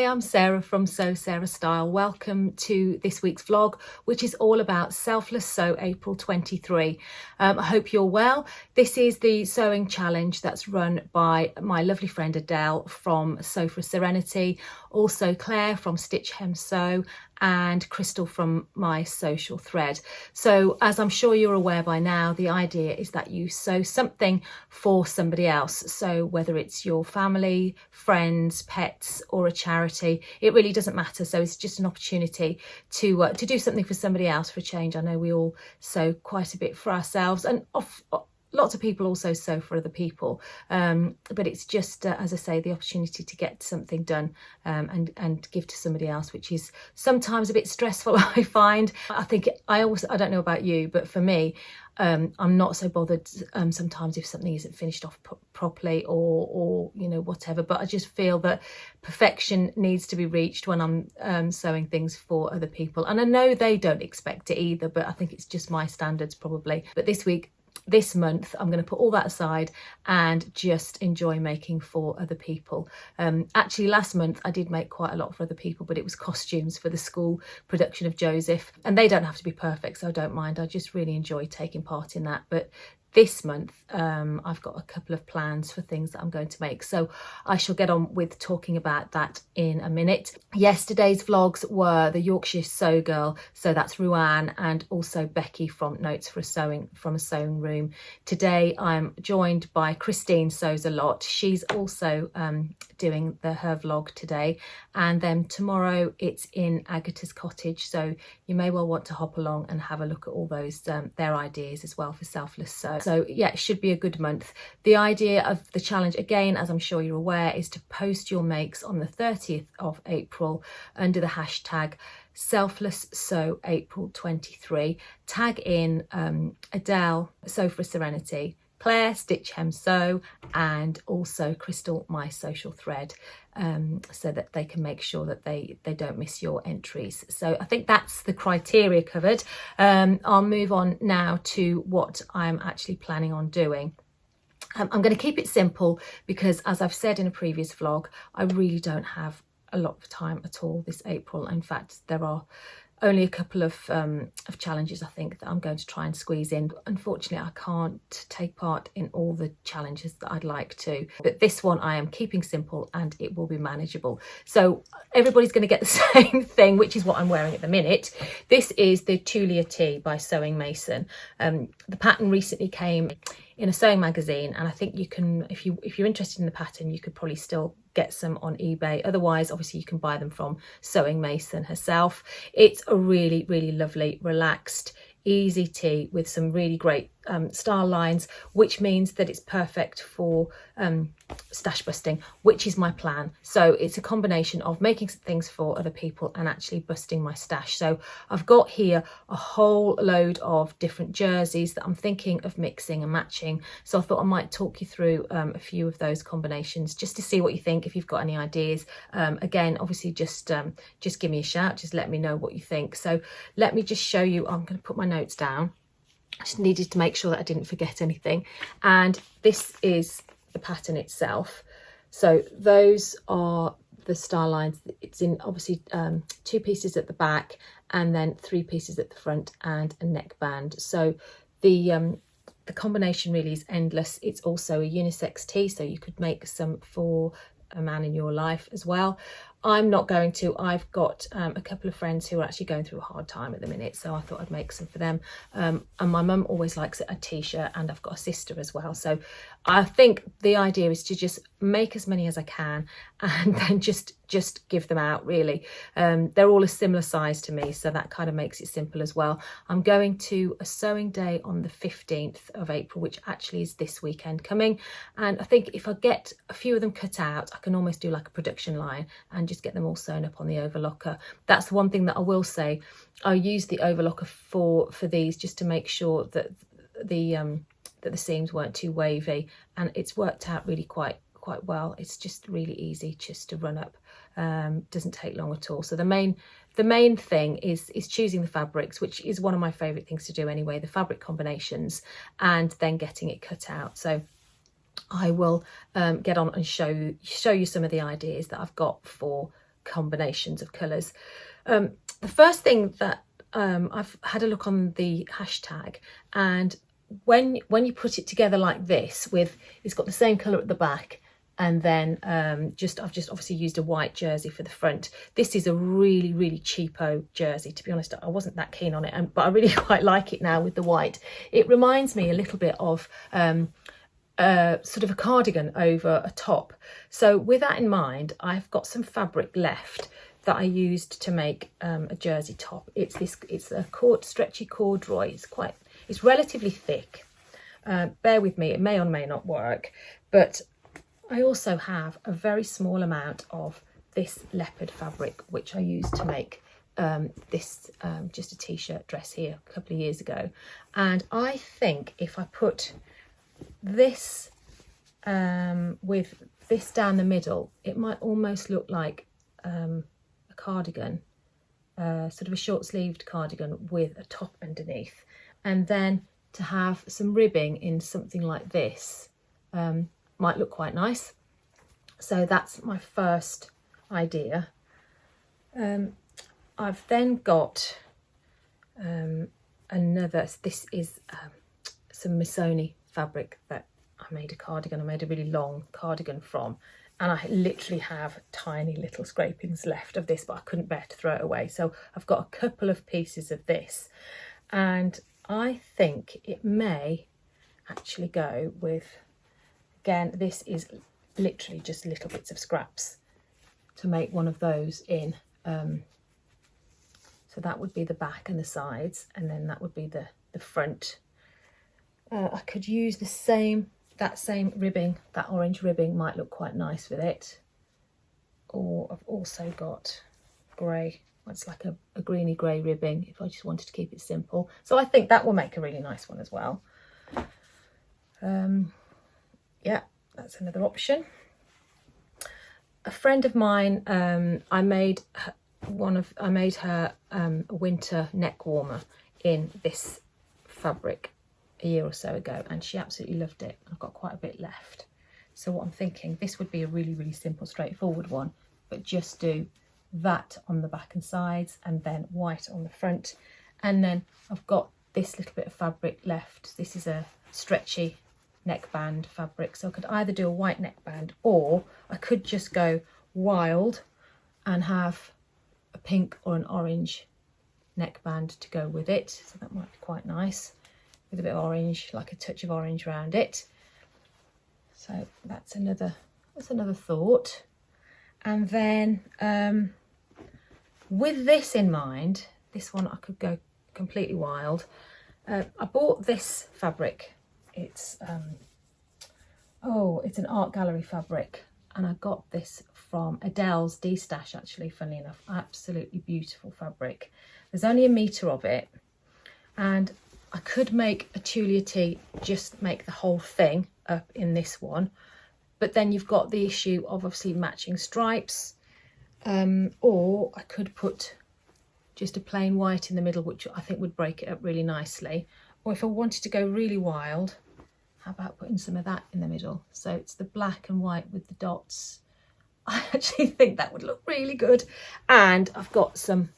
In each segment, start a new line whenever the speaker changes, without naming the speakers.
Hi, I'm Sarah from Sew Sarah Style. Welcome to this week's vlog, which is all about Selfless Sew April 23. I hope you're well. This is the sewing challenge that's run by my lovely friend Adele from Sew for Serenity, also Claire from Stitch Hem Sew, and Crystal from my social thread. So as I'm sure you're aware by now, the idea is that you sew something for somebody else. So whether it's your family, friends, pets, or a charity, it really doesn't matter. So it's just an opportunity to do something for somebody else for a change. I know we all sew quite a bit for ourselves, and lots of people also sew for other people, but it's just as I say, the opportunity to get something done and give to somebody else, which is sometimes a bit stressful. I find, I don't know about you, but for me, I'm not so bothered sometimes if something isn't finished off properly or you know, whatever, but I just feel that perfection needs to be reached when I'm sewing things for other people, and I know they don't expect it either, but I think it's just my standards probably. But this month I'm going to put all that aside and just enjoy making for other people. Actually last month I did make quite a lot for other people, but it was costumes for the school production of Joseph, and they don't have to be perfect, so I don't mind. I just really enjoy taking part in that. But this month I've got a couple of plans for things that I'm going to make, so I shall get on with talking about that in a minute. Yesterday's vlogs were the Yorkshire Sew Girl, so that's Ruanne and also Becky from Notes for a Sewing from a Sewing Room. Today I'm joined by Christine Sews a Lot. She's also doing her vlog today, and then tomorrow it's in Agatha's cottage, so you may well want to hop along and have a look at all those their ideas as well for Selfless Sew. So yeah, it should be a good month. The idea of the challenge, again, as I'm sure you're aware, is to post your makes on the 30th of April under the hashtag Selfless Sew April 23. Tag in Adele, Sew for Serenity, Claire, Stitch Hem Sew, and also Crystal, my social thread, so that they can make sure that they don't miss your entries. So I think that's the criteria covered. I'll move on now to what I'm actually planning on doing. I'm going to keep it simple because, as I've said in a previous vlog, I really don't have a lot of time at all this April. In fact, there are only a couple of challenges I think that I'm going to try and squeeze in. Unfortunately, I can't take part in all the challenges that I'd like to, but this one I am keeping simple and it will be manageable. So everybody's going to get the same thing, which is what I'm wearing at the minute. This is the Tulia tee by Sewing Mason. The pattern recently came in a sewing magazine, and I think you can, if you're interested in the pattern, you could probably still get some on eBay. Otherwise, obviously you can buy them from Sewing Mason herself. It's a really, really lovely, relaxed, easy tee with some really great style lines, which means that it's perfect for stash busting, which is my plan. So it's a combination of making some things for other people and actually busting my stash. So I've got here a whole load of different jerseys that I'm thinking of mixing and matching. So I thought I might talk you through a few of those combinations just to see what you think, if you've got any ideas. Again, obviously just give me a shout, just let me know what you think. So let me just show you. I'm going to put my notes down. I just needed to make sure that I didn't forget anything. And this is the pattern itself. So those are the style lines. It's in obviously 2 pieces at the back and then 3 pieces at the front and a neckband. So the combination really is endless. It's also a unisex tee, so you could make some for a man in your life as well. I'm not going to. I've got a couple of friends who are actually going through a hard time at the minute, so I thought I'd make some for them. And my mum always likes a t-shirt, and I've got a sister as well. So I think the idea is to just make as many as I can and then just give them out, really. They're all a similar size to me, so that kind of makes it simple as well. I'm going to a sewing day on the 15th of April, which actually is this weekend coming. And I think if I get a few of them cut out, I can almost do like a production line and just get them all sewn up on the overlocker. That's the one thing that I will say. I use the overlocker for these just to make sure that the seams weren't too wavy, and it's worked out really quite well. It's just really easy just to run up. Doesn't take long at all. So the main thing is choosing the fabrics, which is one of my favorite things to do anyway, the fabric combinations, and then getting it cut out. So I will get on and show you some of the ideas that I've got for combinations of colours. The first thing that I've had a look on the hashtag, and when you put it together like this, with it's got the same colour at the back, and then I've just obviously used a white jersey for the front. This is a really cheapo jersey, to be honest. I wasn't that keen on it, but I really quite like it now with the white. It reminds me a little bit of sort of a cardigan over a top. So with that in mind, I've got some fabric left that I used to make a jersey top. It's a stretchy corduroy. It's relatively thick. Bear with me, it may or may not work, but I also have a very small amount of this leopard fabric, which I used to make this just a t-shirt dress here a couple of years ago. And I think if I put this with this down the middle, it might almost look like a cardigan, sort of a short-sleeved cardigan with a top underneath. And then to have some ribbing in something like this might look quite nice. So that's my first idea. I've then got another, this is some Missoni fabric that I made a cardigan. I made a really long cardigan from, and I literally have tiny little scrapings left of this, but I couldn't bear to throw it away. So I've got a couple of pieces of this, and I think it may actually go with, again, this is literally just little bits of scraps to make one of those in. So that would be the back and the sides, and then that would be the front. I could use that same ribbing, that orange ribbing might look quite nice with it. Or I've also got grey, it's like a greeny grey ribbing if I just wanted to keep it simple. So I think that will make a really nice one as well. Yeah, that's another option. A friend of mine, I made her a winter neck warmer in this fabric a year or so ago, and she absolutely loved it. I've got quite a bit left. So what I'm thinking, this would be a really simple, straightforward one, but just do that on the back and sides, and then white on the front. And then I've got this little bit of fabric left. This is a stretchy neckband fabric, so I could either do a white neckband, or I could just go wild and have a pink or an orange neckband to go with it. So that might be quite nice, with a bit of orange, like a touch of orange around it. So that's another thought. And then with this in mind, this one I could go completely wild. I bought this fabric. It's it's an art gallery fabric, and I got this from Adele's D-Stash, actually, funnily enough. Absolutely beautiful fabric. There's only a metre of it, and I could make a Tulia tee, just make the whole thing up in this one, but then you've got the issue of obviously matching stripes, or I could put just a plain white in the middle, which I think would break it up really nicely. Or if I wanted to go really wild, how about putting some of that in the middle? So it's the black and white with the dots. I actually think that would look really good. And I've got some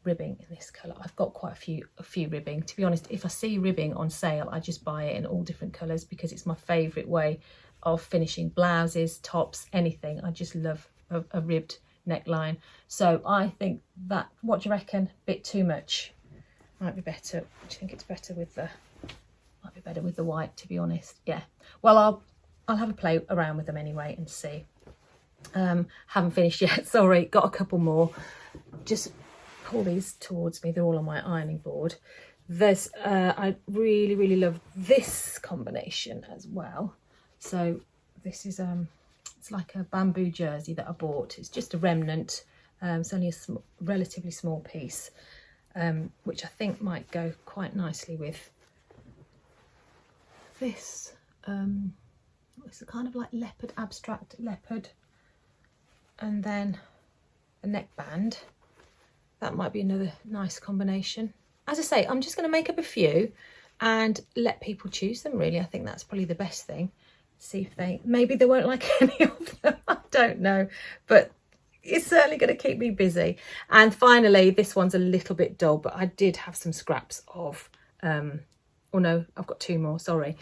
ribbing in this colour. I've got quite a few ribbing. To be honest, if I see ribbing on sale, I just buy it in all different colours, because it's my favourite way of finishing blouses, tops, anything. I just love a ribbed neckline. So I think that, what do you reckon? Bit too much? Might be better. Do you think it's better with the, might be better with the white, to be honest? Yeah. Well, I'll have a play around with them anyway and see. Haven't finished yet, sorry, got a couple more. Just pull these towards me, they're all on my ironing board. There's I really love this combination as well. So this is it's like a bamboo jersey that I bought. It's just a remnant. It's only a relatively small piece, which I think might go quite nicely with this. It's a kind of like leopard, abstract leopard, and then a neckband. That might be another nice combination. As I say, I'm just going to make up a few and let people choose them, really. I think that's probably the best thing. See if maybe they won't like any of them, I don't know. But it's certainly going to keep me busy. And finally, this one's a little bit dull, but I did have some scraps of, oh no, I've got two more, sorry.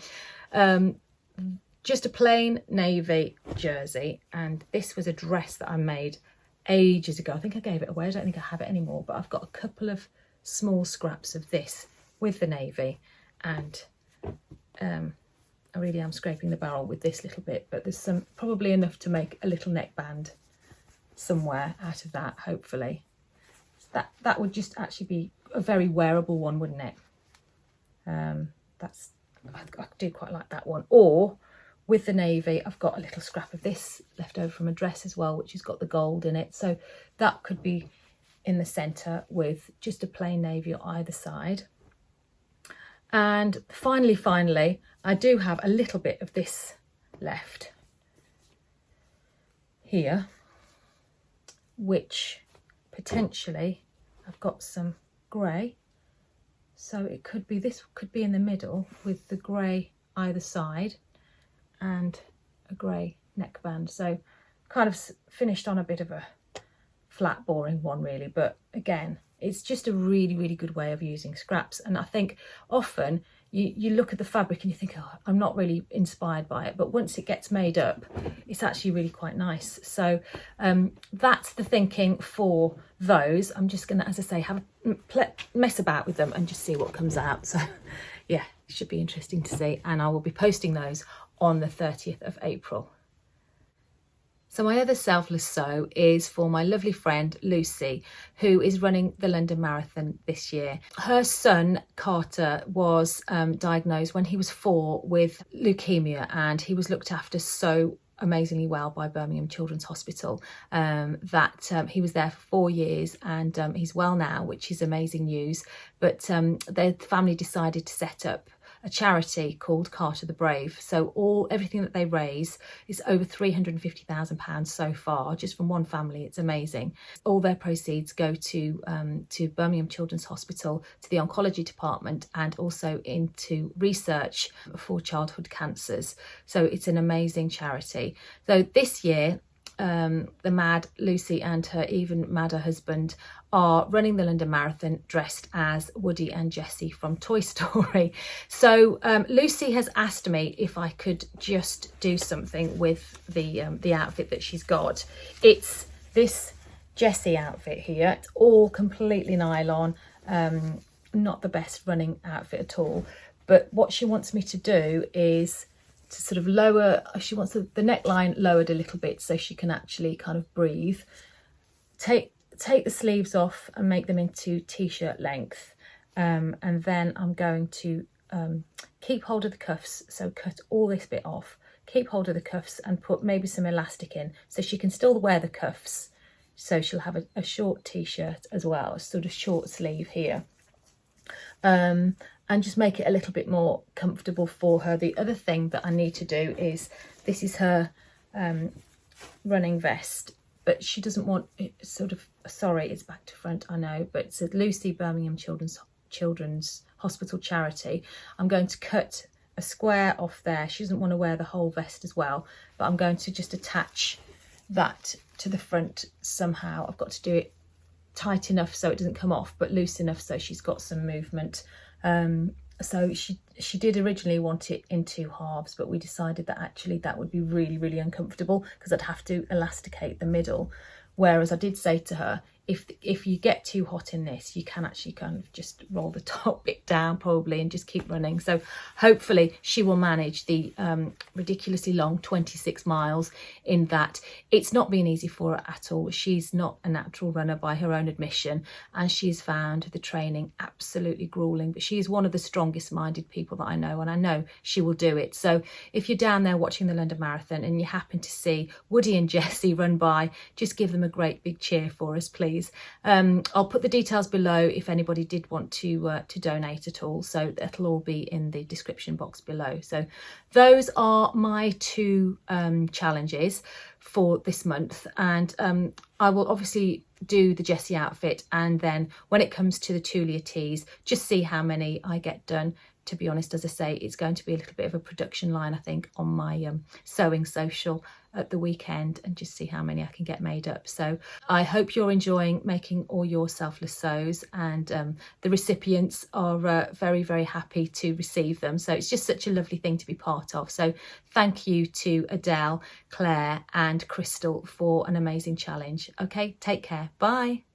Just a plain navy jersey. And this was a dress that I made ages ago. I think I gave it away. I don't think I have it anymore, but I've got a couple of small scraps of this with the navy. And I really am scraping the barrel with this little bit, but there's some, probably enough to make a little neckband somewhere out of that, hopefully. That would just actually be a very wearable one, wouldn't it? I do quite like that one. Or with the navy, I've got a little scrap of this left over from a dress as well, which has got the gold in it. So that could be in the centre with just a plain navy on either side. And finally, I do have a little bit of this left here, which potentially I've got some grey. So it could be, this could be in the middle with the grey either side and a grey neckband. So kind of finished on a bit of a flat, boring one really, but again, it's just a really, really good way of using scraps. And I think often you look at the fabric and you think, oh, I'm not really inspired by it. But once it gets made up, it's actually really quite nice. So that's the thinking for those. I'm just going to, as I say, have a mess about with them and just see what comes out. So yeah, it should be interesting to see. And I will be posting those on the 30th of April. So my other selfless sew is for my lovely friend Lucy, who is running the London Marathon this year. Her son Carter was diagnosed when he was 4 with leukemia, and he was looked after so amazingly well by Birmingham Children's Hospital that he was there for 4 years, and he's well now, which is amazing news. But the family decided to set up a charity called Carter the Brave. So everything that they raise is over £350,000 so far, just from one family. It's amazing. All their proceeds go to Birmingham Children's Hospital, to the oncology department, and also into research for childhood cancers. So it's an amazing charity. So this year, the mad Lucy and her even madder husband are running the London Marathon dressed as Woody and Jessie from Toy Story. So Lucy has asked me if I could just do something with the outfit that she's got. It's this Jessie outfit here. It's all completely nylon, not the best running outfit at all. But what she wants me to do is to sort of lower, she wants the neckline lowered a little bit so she can actually kind of breathe. Take the sleeves off and make them into t-shirt length. And then I'm going to keep hold of the cuffs, so cut all this bit off, keep hold of the cuffs and put maybe some elastic in so she can still wear the cuffs. So she'll have a short t-shirt as well, a sort of short sleeve here. And just make it a little bit more comfortable for her. The other thing that I need to do is, this is her running vest, but she doesn't want it sort of, sorry, it's back to front, I know, but it's a Lucy Birmingham Children's Hospital charity. I'm going to cut a square off there. She doesn't want to wear the whole vest as well, but I'm going to just attach that to the front somehow. I've got to do it tight enough so it doesn't come off, but loose enough so she's got some movement. So she did originally want it in 2 halves, but we decided that actually that would be really, really uncomfortable because I'd have to elasticate the middle. Whereas I did say to her, if you get too hot in this, you can actually kind of just roll the top bit down probably and just keep running. So hopefully she will manage the ridiculously long 26 miles in that. It's not been easy for her at all. She's not a natural runner by her own admission, and she's found the training absolutely grueling, but she is one of the strongest minded people that I know, and I know she will do it. So if you're down there watching the London Marathon and you happen to see Woody and Jessie run by, just give them a great big cheer for us, please. I'll put the details below if anybody did want to donate at all, so that'll all be in the description box below. So those are my 2 challenges for this month, and I will obviously do the Jessie outfit, and then when it comes to the Tulia tees, just see how many I get done to be honest, as I say, it's going to be a little bit of a production line, I think, on my sewing social at the weekend, and just see how many I can get made up. So I hope you're enjoying making all your selfless sews, and the recipients are very, very happy to receive them. So it's just such a lovely thing to be part of. So thank you to Adele, Claire and Crystal for an amazing challenge. Okay, take care. Bye.